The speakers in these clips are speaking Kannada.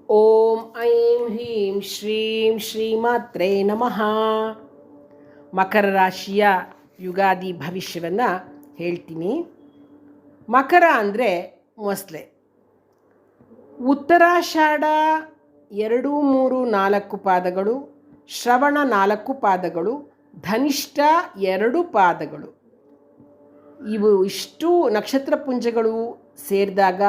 ಓಂ ಐಂ ಹ್ರೀಂ ಶ್ರೀಂ ಶ್ರೀಮಾತ್ರೇ ನಮಃ. ಮಕರ ರಾಶಿಯ ಯುಗಾದಿ ಭವಿಷ್ಯವನ್ನು ಹೇಳ್ತೀನಿ. ಮಕರ ಅಂದರೆ ಮೊಸಳೆ. ಉತ್ತರಾಷಾಢ 2, 3, 4 ಪಾದಗಳು, ಶ್ರವಣ 4 ಪಾದಗಳು, ಧನಿಷ್ಠ 2 ಪಾದಗಳು. ಇಷ್ಟು ನಕ್ಷತ್ರ ಪುಂಜಗಳು ಸೇರಿದಾಗ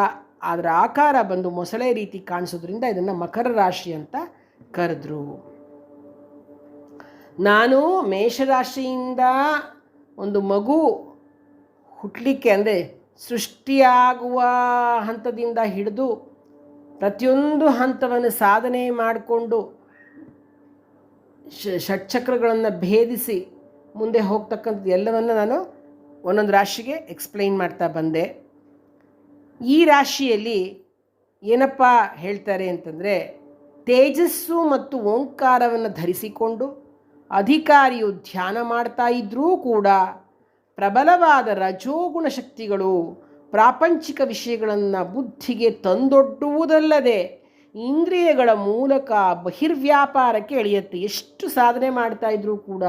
ಅದರ ಆಕಾರ ಬಂದು ಮೊಸಳೆ ರೀತಿ ಕಾಣಿಸೋದ್ರಿಂದ ಇದನ್ನು ಮಕರ ರಾಶಿ ಅಂತ ಕರೆದ್ರು. ನಾನು ಮೇಷರಾಶಿಯಿಂದ ಒಂದು ಮಗು ಹುಟ್ಟಲಿಕ್ಕೆ ಅಂದರೆ ಸೃಷ್ಟಿಯಾಗುವ ಹಂತದಿಂದ ಹಿಡಿದು ಪ್ರತಿಯೊಂದು ಹಂತವನ್ನು ಸಾಧನೆ ಮಾಡಿಕೊಂಡು ಷಟ್ಚಕ್ರಗಳನ್ನು ಭೇದಿಸಿ ಮುಂದೆ ಹೋಗ್ತಕ್ಕಂಥದ್ದು ಎಲ್ಲವನ್ನು ನಾನು ಒಂದೊಂದು ರಾಶಿಗೆ ಎಕ್ಸ್ಪ್ಲೈನ್ ಮಾಡ್ತಾ ಬಂದೆ. ಈ ರಾಶಿಯಲ್ಲಿ ಏನಪ್ಪ ಹೇಳ್ತಾರೆ ಅಂತಂದರೆ, ತೇಜಸ್ಸು ಮತ್ತು ಓಂಕಾರವನ್ನು ಧರಿಸಿಕೊಂಡು ಅಧಿಕಾರಿಯು ಧ್ಯಾನ ಮಾಡ್ತಾ ಇದ್ದರೂ ಕೂಡ ಪ್ರಬಲವಾದ ರಜೋಗುಣ ಶಕ್ತಿಗಳು ಪ್ರಾಪಂಚಿಕ ವಿಷಯಗಳನ್ನು ಬುದ್ಧಿಗೆ ತಂದೊಡ್ಡುವುದಲ್ಲದೆ ಇಂದ್ರಿಯಗಳ ಮೂಲಕ ಬಹಿರ್ವ್ಯಾಪಾರಕ್ಕೆ ಎಳೆಯುತ್ತೆ. ಎಷ್ಟು ಸಾಧನೆ ಮಾಡ್ತಾ ಇದ್ದರೂ ಕೂಡ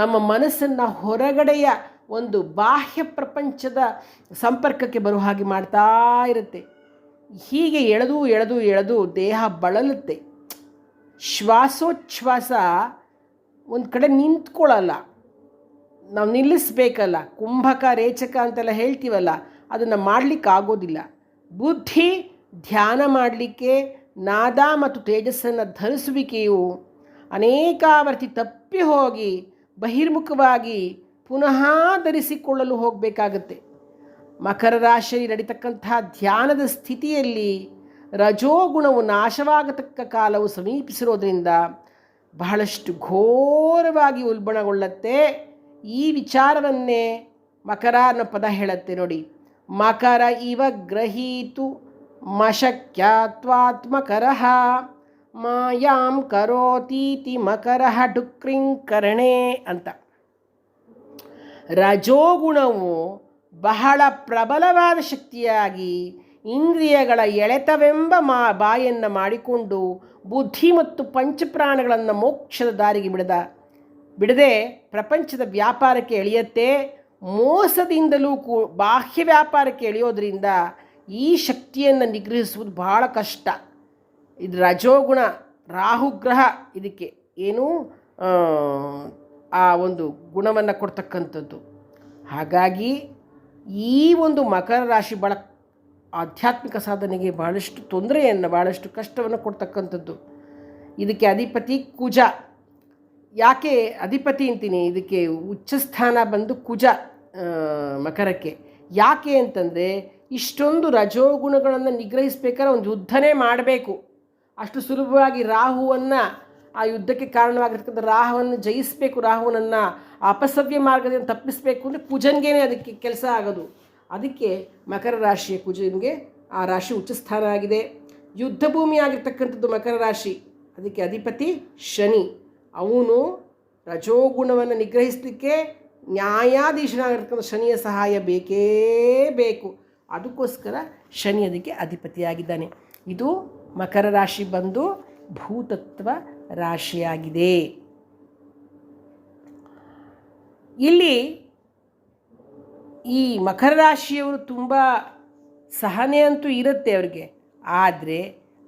ನಮ್ಮ ಮನಸ್ಸನ್ನು ಹೊರಗಡೆಯ ಒಂದು ಬಾಹ್ಯ ಪ್ರಪಂಚದ ಸಂಪರ್ಕಕ್ಕೆ ಬರುವ ಹಾಗೆ ಮಾಡ್ತಾ ಇರುತ್ತೆ. ಹೀಗೆ ಎಳೆದು ಎಳೆದು ಎಳೆದು ದೇಹ ಬಳಲುತ್ತೆ. ಶ್ವಾಸೋಚ್ಛ್ವಾಸ ಒಂದು ಕಡೆ ನಿಂತ್ಕೊಳ್ಳಲ್ಲ, ನಾವು ನಿಲ್ಲಿಸಬೇಕಲ್ಲ. ಕುಂಭಕ ರೇಚಕ ಅಂತೆಲ್ಲ ಹೇಳ್ತೀವಲ್ಲ, ಅದನ್ನು ಮಾಡಲಿಕ್ಕಾಗೋದಿಲ್ಲ. ಬುದ್ಧಿ ಧ್ಯಾನ ಮಾಡಲಿಕ್ಕೆ ನಾದ ಮತ್ತು ತೇಜಸ್ಸನ್ನು ಧರಿಸುವಿಕೆಯು ಅನೇಕಾವರ್ತಿ ತಪ್ಪಿ ಹೋಗಿ ಬಹಿರ್ಮುಖವಾಗಿ ಪುನಃ ಧರಿಸಿಕೊಳ್ಳಲು ಹೋಗಬೇಕಾಗತ್ತೆ. ಮಕರ ರಾಶಿಯಲ್ಲಿ ನಡೀತಕ್ಕಂತಹ ಧ್ಯಾನದ ಸ್ಥಿತಿಯಲ್ಲಿ ರಜೋಗುಣವು ನಾಶವಾಗತಕ್ಕ ಕಾಲವು ಸಮೀಪಿಸಿರೋದ್ರಿಂದ ಬಹಳಷ್ಟು ಘೋರವಾಗಿ ಉಲ್ಬಣಗೊಳ್ಳುತ್ತೆ. ಈ ವಿಚಾರವನ್ನೇ ಮಕರ ಅನ್ನೋ ಪದ ಹೇಳುತ್ತೆ ನೋಡಿ. ಮಕರ ಇವ ಗ್ರಹೀತು ಮಶಕ್ಯಾತ್ವಾತ್ಮಕರಃ ಮಾಯಾಂ ಕರೋತೀತಿ ಮಕರಃ ಡುಕ್ರಿಂಕರಣೆ ಅಂತ. ರಜೋಗುಣವು ಬಹಳ ಪ್ರಬಲವಾದ ಶಕ್ತಿಯಾಗಿ ಇಂದ್ರಿಯಗಳ ಎಳೆತವೆಂಬ ಬಾಯನ್ನು ಮಾಡಿಕೊಂಡು ಬುದ್ಧಿ ಮತ್ತು ಪಂಚಪ್ರಾಣಗಳನ್ನು ಮೋಕ್ಷದ ದಾರಿಗೆ ಬಿಡದೆ ಪ್ರಪಂಚದ ವ್ಯಾಪಾರಕ್ಕೆ ಎಳೆಯುತ್ತೆ. ಮೋಸದಿಂದಲೂ ಬಾಹ್ಯ ವ್ಯಾಪಾರಕ್ಕೆ ಎಳೆಯೋದ್ರಿಂದ ಈ ಶಕ್ತಿಯನ್ನು ನಿಗ್ರಹಿಸುವುದು ಬಹಳ ಕಷ್ಟ. ಇದು ರಜೋಗುಣ, ರಾಹುಗ್ರಹ ಇದಕ್ಕೆ ಏನು ಆ ಒಂದು ಗುಣವನ್ನು ಕೊಡ್ತಕ್ಕಂಥದ್ದು. ಹಾಗಾಗಿ ಈ ಒಂದು ಮಕರ ರಾಶಿ ಭಾಳ ಆಧ್ಯಾತ್ಮಿಕ ಸಾಧನೆಗೆ ಬಹಳಷ್ಟು ತೊಂದರೆಯನ್ನು, ಬಹಳಷ್ಟು ಕಷ್ಟವನ್ನು ಕೊಡ್ತಕ್ಕಂಥದ್ದು. ಇದಕ್ಕೆ ಅಧಿಪತಿ ಕುಜ. ಯಾಕೆ ಅಧಿಪತಿ ಅಂತೀನಿ, ಇದಕ್ಕೆ ಉಚ್ಚಸ್ಥಾನ ಬಂದು ಕುಜ ಮಕರಕ್ಕೆ. ಯಾಕೆ ಅಂತಂದರೆ, ಇಷ್ಟೊಂದು ರಜೋಗುಣಗಳನ್ನು ನಿಗ್ರಹಿಸಬೇಕಾದ್ರೆ ಒಂದು ಯುದ್ಧನೇ ಮಾಡಬೇಕು. ಅಷ್ಟು ಸುಲಭವಾಗಿ ರಾಹುವನ್ನು, ಆ ಯುದ್ಧಕ್ಕೆ ಕಾರಣವಾಗಿರ್ತಕ್ಕಂಥ ರಾಹುವನ್ನು ಜಯಿಸಬೇಕು, ರಾಹುವನನ್ನು ಅಪಸವ್ಯ ಮಾರ್ಗದಿಂದ ತಪ್ಪಿಸಬೇಕು ಅಂದರೆ ಕುಜನ್ಗೇನೆ ಅದಕ್ಕೆ ಕೆಲಸ ಆಗೋದು. ಅದಕ್ಕೆ ಮಕರ ರಾಶಿಯ ಕುಜನ್ಗೆ ಆ ರಾಶಿ ಉಚ್ಚಸ್ಥಾನ ಆಗಿದೆ. ಯುದ್ಧ ಭೂಮಿ ಆಗಿರ್ತಕ್ಕಂಥದ್ದು ಮಕರ ರಾಶಿ. ಅದಕ್ಕೆ ಅಧಿಪತಿ ಶನಿ. ಅವನು ರಜೋಗುಣವನ್ನು ನಿಗ್ರಹಿಸಲಿಕ್ಕೆ ನ್ಯಾಯಾಧೀಶನಾಗಿರ್ತಕ್ಕಂಥ ಶನಿಯ ಸಹಾಯ ಬೇಕೇ ಬೇಕು. ಅದಕ್ಕೋಸ್ಕರ ಶನಿ ಅದಕ್ಕೆ ಅಧಿಪತಿಯಾಗಿದ್ದಾನೆ. ಇದು ಮಕರ ರಾಶಿ ಬಂದು ಭೂತತ್ವ ರಾಶಿಯಾಗಿದೆ. ಇಲ್ಲಿ ಈ ಮಕರ ರಾಶಿಯವರು ತುಂಬ ಸಹನೆ ಅಂತೂ ಇರುತ್ತೆ ಅವ್ರಿಗೆ. ಆದರೆ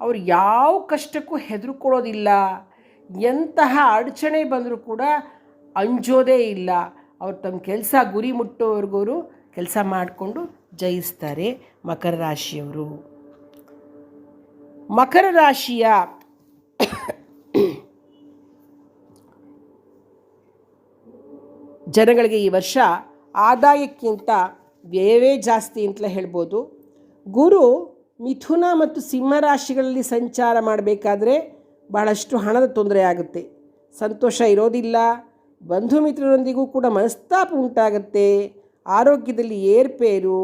ಅವರು ಯಾವ ಕಷ್ಟಕ್ಕೂ ಹೆದರ್ಕೊಳ್ಳೋದಿಲ್ಲ. ಎಂತಹ ಅಡಚಣೆ ಬಂದರೂ ಕೂಡ ಅಂಜೋದೇ ಇಲ್ಲ. ಅವ್ರು ತಮ್ಮ ಕೆಲಸ ಗುರಿ ಮುಟ್ಟೋವರೆಗೂ ಕೆಲಸ ಮಾಡಿಕೊಂಡು ಜಯಿಸ್ತಾರೆ ಮಕರ ರಾಶಿಯವರು. ಮಕರ ರಾಶಿಯ ಜನಗಳಿಗೆ ಈ ವರ್ಷ ಆದಾಯಕ್ಕಿಂತ ವ್ಯವೇ ಜಾಸ್ತಿ ಅಂತಲೇ ಹೇಳ್ಬೋದು. ಗುರು ಮಿಥುನ ಮತ್ತು ಸಿಂಹ ರಾಶಿಗಳಲ್ಲಿ ಸಂಚಾರ ಮಾಡಬೇಕಾದ್ರೆ ಬಹಳಷ್ಟು ಹಣದ ತೊಂದರೆ ಆಗುತ್ತೆ. ಸಂತೋಷ ಇರೋದಿಲ್ಲ. ಬಂಧು ಮಿತ್ರರೊಂದಿಗೂ ಕೂಡ ಮನಸ್ತಾಪ ಉಂಟಾಗುತ್ತೆ. ಆರೋಗ್ಯದಲ್ಲಿ ಏರ್ಪೇರು,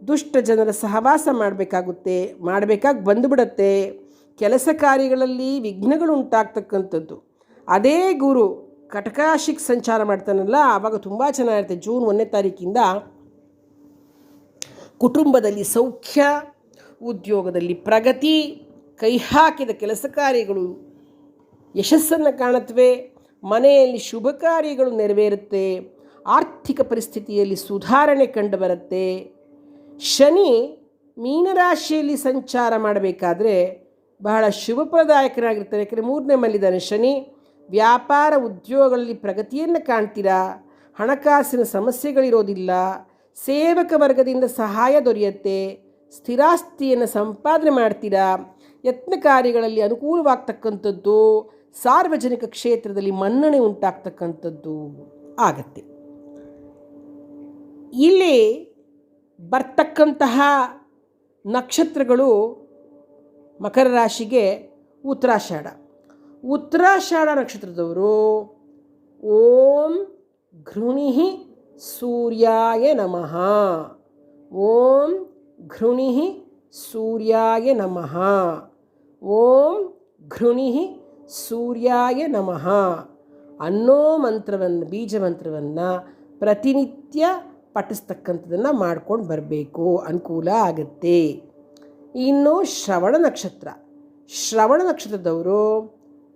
ದುಷ್ಟ ಜನರ ಸಹವಾಸ ಮಾಡಬೇಕಾಗಿ ಬಂದುಬಿಡತ್ತೆ. ಕೆಲಸ ಕಾರ್ಯಗಳಲ್ಲಿ ವಿಘ್ನಗಳು ಉಂಟಾಗ್ತಕ್ಕಂಥದ್ದು. ಅದೇ ಗುರು ಕಟಕ ರಾಶಿಗೆ ಸಂಚಾರ ಮಾಡ್ತಾನಲ್ಲ, ಆವಾಗ ತುಂಬ ಚೆನ್ನಾಗಿರುತ್ತೆ. ಜೂನ್ 1ನೇ ತಾರೀಕಿಂದ ಕುಟುಂಬದಲ್ಲಿ ಸೌಖ್ಯ, ಉದ್ಯೋಗದಲ್ಲಿ ಪ್ರಗತಿ, ಕೈ ಹಾಕಿದ ಕೆಲಸ ಕಾರ್ಯಗಳು ಯಶಸ್ಸನ್ನು ಕಾಣುತ್ತವೆ, ಮನೆಯಲ್ಲಿ ಶುಭ ಕಾರ್ಯಗಳು ನೆರವೇರುತ್ತೆ, ಆರ್ಥಿಕ ಪರಿಸ್ಥಿತಿಯಲ್ಲಿ ಸುಧಾರಣೆ ಕಂಡುಬರುತ್ತೆ. ಶನಿ ಮೀನರಾಶಿಯಲ್ಲಿ ಸಂಚಾರ ಮಾಡಬೇಕಾದ್ರೆ ಬಹಳ ಶುಭಪ್ರದಾಯಕನಾಗಿರ್ತಾನೆ. ಯಾಕೆಂದರೆ 3ನೇ ಮನೆಯಲ್ಲಿದ್ದಾನೆ ಶನಿ. ವ್ಯಾಪಾರ ಉದ್ಯೋಗಗಳಲ್ಲಿ ಪ್ರಗತಿಯನ್ನು ಕಾಣ್ತೀರಾ, ಹಣಕಾಸಿನ ಸಮಸ್ಯೆಗಳಿರೋದಿಲ್ಲ, ಸೇವಕ ವರ್ಗದಿಂದ ಸಹಾಯ ದೊರೆಯುತ್ತೆ, ಸ್ಥಿರಾಸ್ತಿಯನ್ನು ಸಂಪಾದನೆ ಮಾಡ್ತೀರಾ, ಯತ್ನ ಕಾರ್ಯಗಳಲ್ಲಿ ಅನುಕೂಲವಾಗ್ತಕ್ಕಂಥದ್ದು, ಸಾರ್ವಜನಿಕ ಕ್ಷೇತ್ರದಲ್ಲಿ ಮನ್ನಣೆ ಉಂಟಾಗ್ತಕ್ಕಂಥದ್ದು ಆಗತ್ತೆ. ಇಲ್ಲಿ ಬರ್ತಕ್ಕಂತಹ ನಕ್ಷತ್ರಗಳು ಮಕರ ರಾಶಿಗೆ ಉತ್ತರಾಷಾಢ. ಉತ್ತರಾಷಾಢ ನಕ್ಷತ್ರದವರು ಓಂ ಘೃಣಿ ಸೂರ್ಯಾಯ ನಮಃ, ಓಂ ಘೃಣಿ ಸೂರ್ಯಾಯ ನಮಃ, ಓಂ ಘೃಣಿ ಸೂರ್ಯಾಯ ನಮಃ ಅನ್ನೋ ಮಂತ್ರವನ್ನು, ಬೀಜ ಮಂತ್ರವನ್ನು ಪ್ರತಿನಿತ್ಯ ಪಠಿಸ್ತಕ್ಕಂಥದ್ದನ್ನು ಮಾಡ್ಕೊಂಡು ಬರಬೇಕು, ಅನುಕೂಲ ಆಗುತ್ತೆ. ಇನ್ನು ಶ್ರವಣ ನಕ್ಷತ್ರ. ಶ್ರವಣ ನಕ್ಷತ್ರದವರು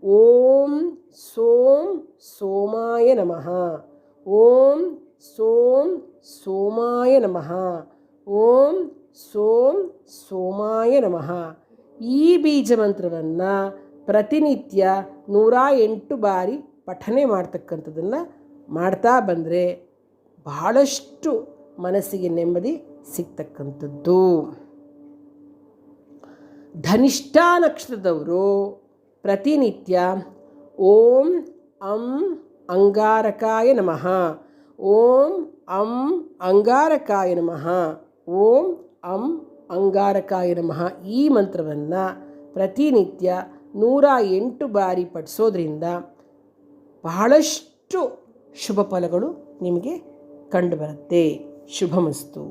ಓಂ ಸೋಂ ಸೋಮಾಯ ನಮಃ, ಓಂ ಸೋಂ ಸೋಮಾಯ ನಮಃ, ಓಂ ಸೋಂ ಸೋಮಾಯ ನಮಃ ಈ ಬೀಜ ಮಂತ್ರವನ್ನು ಪ್ರತಿನಿತ್ಯ 108 ಬಾರಿ ಪಠನೆ ಮಾಡ್ತಕ್ಕಂಥದ್ದನ್ನು ಮಾಡ್ತಾ ಬಂದರೆ ಬಹಳಷ್ಟು ಮನಸ್ಸಿಗೆ ನೆಮ್ಮದಿ ಸಿಗ್ತಕ್ಕಂಥದ್ದು. ಧನಿಷ್ಠ ನಕ್ಷತ್ರದವರು ಪ್ರತಿನಿತ್ಯ ಓಂ ಅಂ ಅಂಗಾರಕಾಯ ನಮಃ, ಓಂ ಅಂ ಅಂಗಾರಕಾಯ ನಮಃ, ಓಂ ಅಂ ಅಂಗಾರಕಾಯ ನಮಃ ಈ ಮಂತ್ರವನ್ನು ಪ್ರತಿನಿತ್ಯ 108 ಬಾರಿ ಪಠಿಸೋದ್ರಿಂದ ಬಹಳಷ್ಟು ಶುಭ ಫಲಗಳು ನಿಮಗೆ ಕಂಡುಬರುತ್ತೆ. ಶುಭಮಸ್ತು.